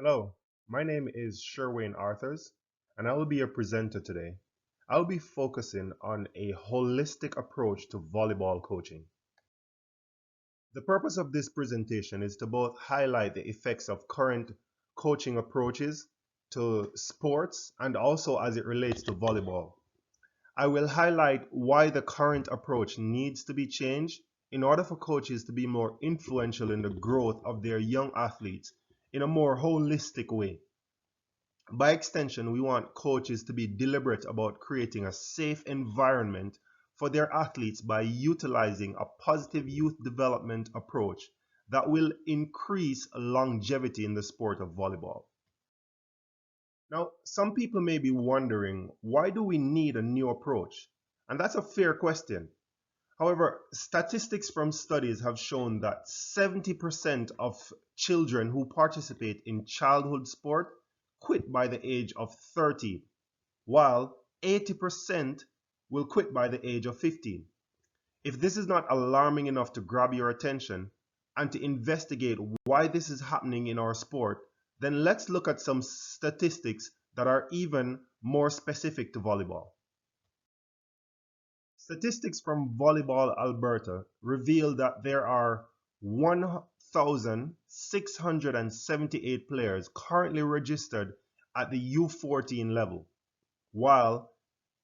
Hello, my name is Sherwayne Arthurs, and I will be your presenter today. I'll be focusing on a holistic approach to volleyball coaching. The purpose of this presentation is to both highlight the effects of current coaching approaches to sports and also as it relates to volleyball. I will highlight why the current approach needs to be changed in order for coaches to be more influential in the growth of their young athletes in a more holistic way. By extension, we want coaches to be deliberate about creating a safe environment for their athletes by utilizing a positive youth development approach that will increase longevity in the sport of volleyball. Now, some people may be wondering, why do we need a new approach? And that's a fair question. However, statistics from studies have shown that 70% of children who participate in childhood sport quit by the age of 30, while 80% will quit by the age of 15. If this is not alarming enough to grab your attention and to investigate why this is happening in our sport, then let's look at some statistics that are even more specific to volleyball. Statistics from Volleyball Alberta reveal that there are 1,678 players currently registered at the U14 level, while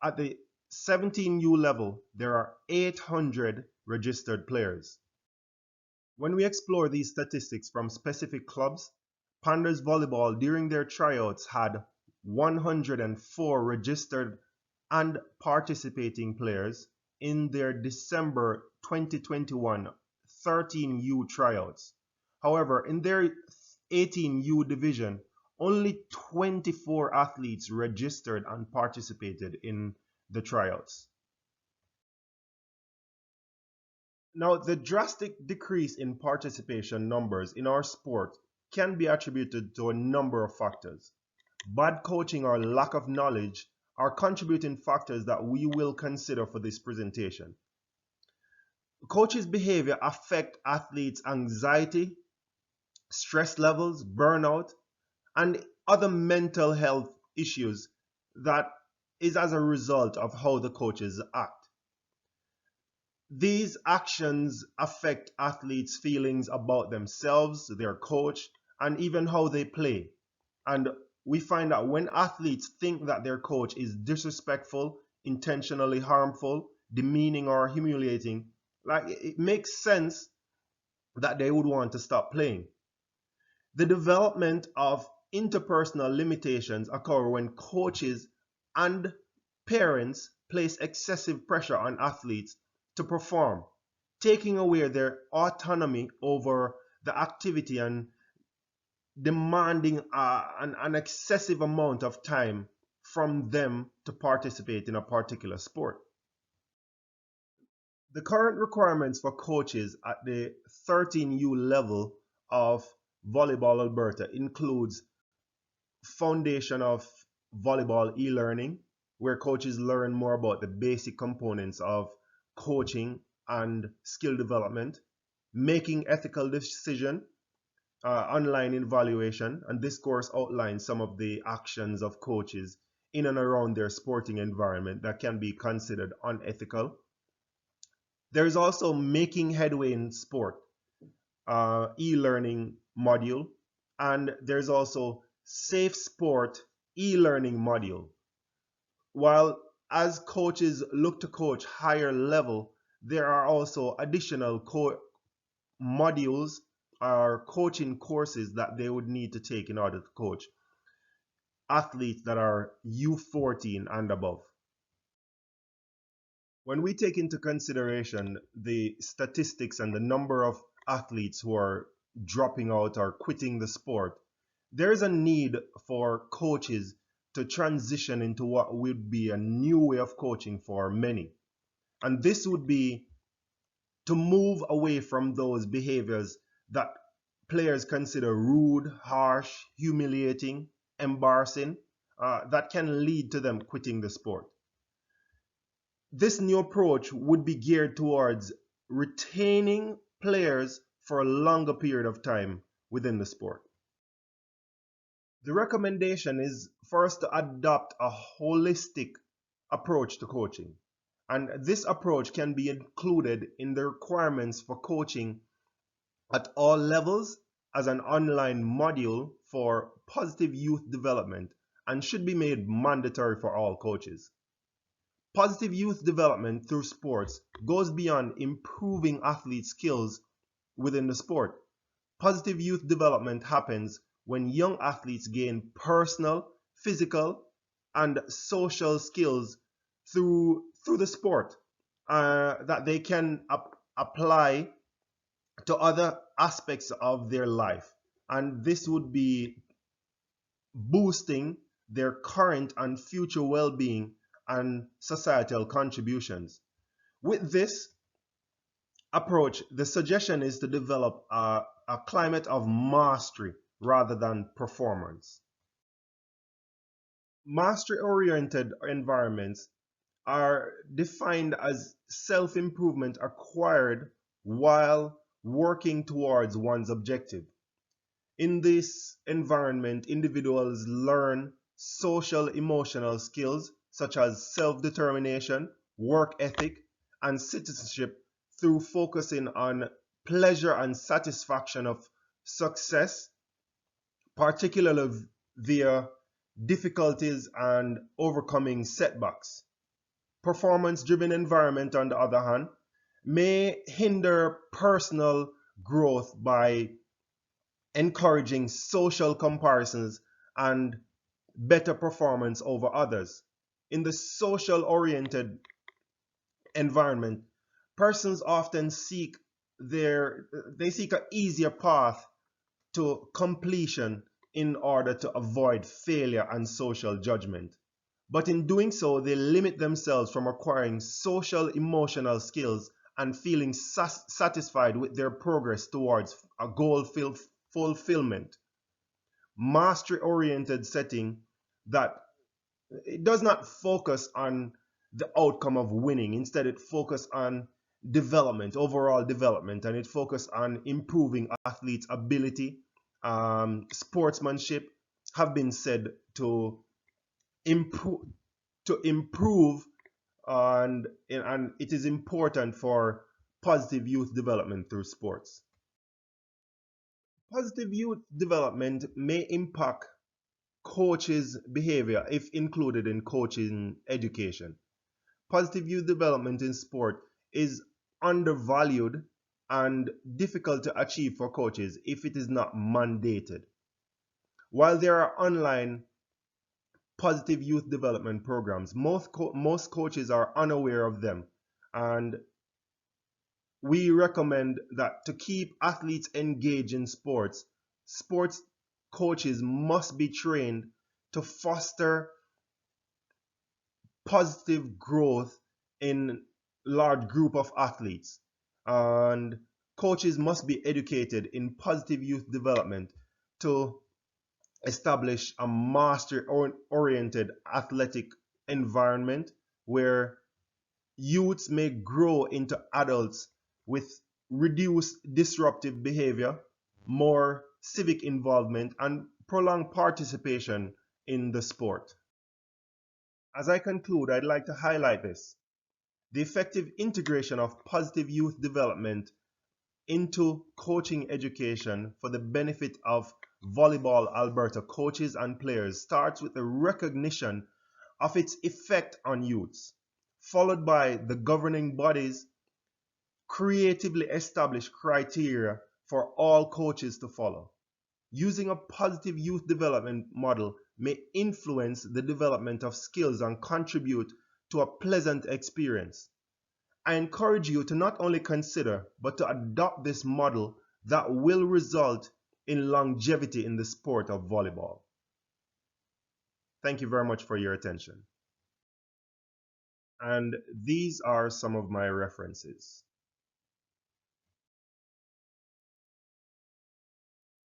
at the 17U level there are 800 registered players. When we explore these statistics from specific clubs, Pandas Volleyball during their tryouts had 104 registered and participating players in their December 2021 13U tryouts. However, in their 18U division, only 24 athletes registered and participated in the tryouts. Now, the drastic decrease in participation numbers in our sport can be attributed to a number of factors. Bad coaching or lack of knowledge are contributing factors that we will consider for this presentation. Coaches' behavior affect athletes' anxiety, stress levels, burnout, and other mental health issues that is as a result of how the coaches act. These actions affect athletes' feelings about themselves, their coach, and even how they play. And we find that when athletes think that their coach is disrespectful, intentionally harmful, demeaning, or humiliating, like it makes sense that they would want to stop playing. The development of interpersonal limitations occur when coaches and parents place excessive pressure on athletes to perform, taking away their autonomy over the activity and demanding an excessive amount of time from them to participate in a particular sport. The current requirements for coaches at the 13U level of Volleyball Alberta includes foundation of volleyball e-learning, where coaches learn more about the basic components of coaching and skill development, making ethical decision, online evaluation, and this course outlines some of the actions of coaches in and around their sporting environment that can be considered unethical. There is also making headway in sport, e-learning module, and there's also safe sport e-learning module. While as coaches look to coach higher level, there are also additional modules or coaching courses that they would need to take in order to coach athletes that are U14 and above. When we take into consideration the statistics and the number of athletes who are dropping out or quitting the sport, there is a need for coaches to transition into what would be a new way of coaching for many. And this would be to move away from those behaviors that players consider rude, harsh, humiliating, embarrassing, that can lead to them quitting the sport. This new approach would be geared towards retaining players for a longer period of time within the sport. The recommendation is for us to adopt a holistic approach to coaching. And this approach can be included in the requirements for coaching at all levels as an online module for positive youth development and should be made mandatory for all coaches. Positive youth development through sports goes beyond improving athlete skills within the sport. Positive youth development happens when young athletes gain personal, physical, and social skills through the sport that they can apply to other aspects of their life. And this would be boosting their current and future well-being and societal contributions. With this approach, the suggestion is to develop a climate of mastery rather than performance. Mastery-oriented environments are defined as self-improvement acquired while working towards one's objective. In this environment, individuals learn social emotional skills such as self-determination, work ethic, and citizenship through focusing on pleasure and satisfaction of success, particularly via difficulties and overcoming setbacks. Performance-driven environment, on the other hand, may hinder personal growth by encouraging social comparisons and better performance over others. In the social oriented environment, persons often seek they seek an easier path to completion in order to avoid failure and social judgment. But in doing so, they limit themselves from acquiring social emotional skills and feeling satisfied with their progress towards a goal fulfillment. Mastery oriented setting that it does not focus on the outcome of winning. Instead, it focuses on development, overall development, and it focuses on improving athletes' ability. Sportsmanship have been said to improve and it is important for positive youth development through sports. Positive youth development may impact coaches' behavior if included in coaching education. Positive youth development in sport is undervalued and difficult to achieve for coaches if it is not mandated. While there are online positive youth development programs, most coaches are unaware of them, and we recommend that to keep athletes engaged in sports coaches must be trained to foster positive growth in large group of athletes, and coaches must be educated in positive youth development to establish a master oriented athletic environment where youths may grow into adults with reduced disruptive behavior, more civic involvement, and prolonged participation in the sport. As I conclude, I'd like to highlight this. The effective integration of positive youth development into coaching education for the benefit of Volleyball Alberta coaches and players starts with the recognition of its effect on youths, followed by the governing bodies creatively establish criteria for all coaches to follow. Using a positive youth development model may influence the development of skills and contribute to a pleasant experience. I encourage you to not only consider, but to adopt this model that will result in longevity in the sport of volleyball. Thank you very much for your attention. And these are some of my references.